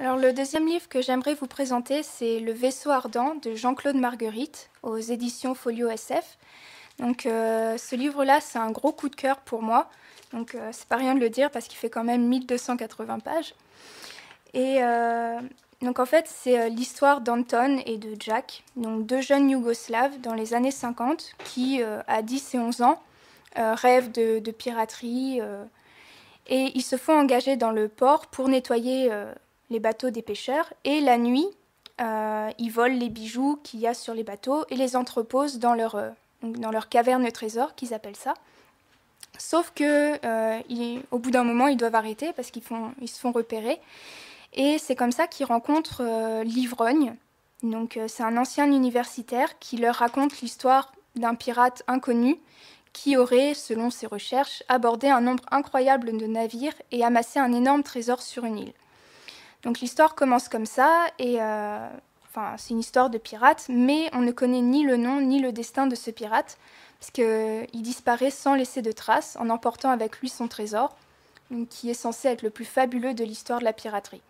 Alors le deuxième livre que j'aimerais vous présenter, c'est Le vaisseau ardent de Jean-Claude Marguerite aux éditions Folio SF. Donc ce livre-là, c'est un gros coup de cœur pour moi. Donc c'est pas rien de le dire parce qu'il fait quand même 1280 pages. Et donc en fait, c'est l'histoire d'Anton et de Jack, donc deux jeunes Yougoslaves dans les années 50 qui, à 10 et 11 ans, rêvent de piraterie et ils se font engager dans le port pour nettoyer les bateaux des pêcheurs. Et la nuit, ils volent les bijoux qu'il y a sur les bateaux et les entreposent dans leur caverne trésor, qu'ils appellent ça. Sauf que au bout d'un moment, ils doivent arrêter parce qu'ils se font repérer. Et c'est comme ça qu'ils rencontrent l'ivrogne. Donc c'est un ancien universitaire qui leur raconte l'histoire d'un pirate inconnu qui aurait, selon ses recherches, abordé un nombre incroyable de navires et amassé un énorme trésor sur une île. Donc l'histoire commence comme ça, et c'est une histoire de pirate, mais on ne connaît ni le nom ni le destin de ce pirate, parce qu'il disparaît sans laisser de traces, en emportant avec lui son trésor, qui est censé être le plus fabuleux de l'histoire de la piraterie.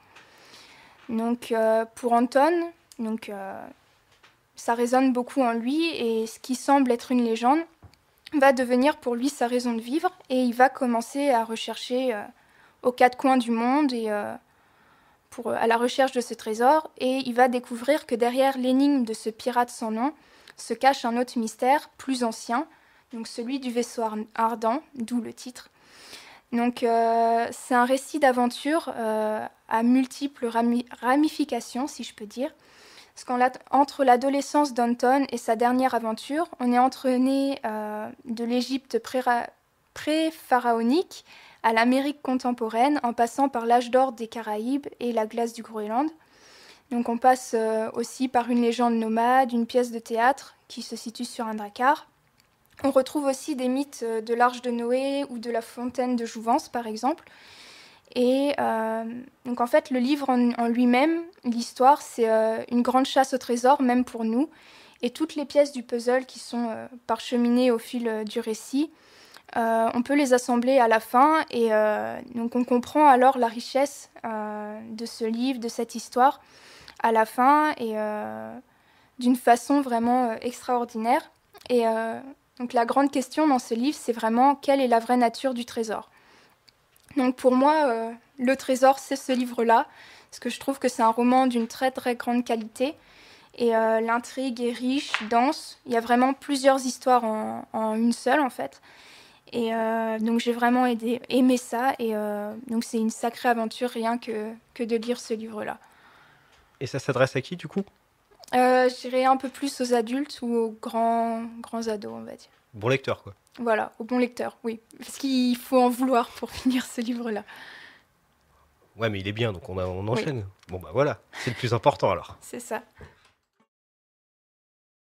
Donc pour Anton, ça résonne beaucoup en lui, et ce qui semble être une légende va devenir pour lui sa raison de vivre, et il va commencer à rechercher aux quatre coins du monde et à la recherche de ce trésor, et il va découvrir que derrière l'énigme de ce pirate sans nom se cache un autre mystère plus ancien, donc celui du vaisseau ardent, d'où le titre. Donc c'est un récit d'aventure à multiples ramifications, si je peux dire. Parce qu'entre l'adolescence d'Anton et sa dernière aventure, on est entraîné de l'Égypte pré-pharaonique à l'Amérique contemporaine, en passant par l'âge d'or des Caraïbes et la glace du Groenland. Donc on passe aussi par une légende nomade, une pièce de théâtre qui se situe sur un drakkar. On retrouve aussi des mythes de l'Arche de Noé ou de la fontaine de Jouvence, par exemple. Et donc en fait, le livre en lui-même, l'histoire, c'est une grande chasse au trésor, même pour nous. Et toutes les pièces du puzzle qui sont parcheminées au fil du récit, on peut les assembler à la fin. Et donc on comprend alors la richesse de ce livre, de cette histoire, à la fin, et d'une façon vraiment extraordinaire. Et donc la grande question dans ce livre, c'est vraiment quelle est la vraie nature du trésor. Donc pour moi, Le Trésor, c'est ce livre-là, parce que je trouve que c'est un roman d'une très très grande qualité, et l'intrigue est riche, dense, il y a vraiment plusieurs histoires en une seule en fait, et donc j'ai vraiment aimé ça, et donc c'est une sacrée aventure rien que de lire ce livre-là. Et ça s'adresse à qui du coup? Je dirais un peu plus aux adultes ou aux grands ados, on va dire. Bon lecteur quoi. Voilà, aux bons lecteurs, oui, parce qu'il faut en vouloir pour finir ce livre-là. Ouais mais il est bien donc on Oui, enchaîne. Bon bah voilà, c'est le plus important alors. c'est ça.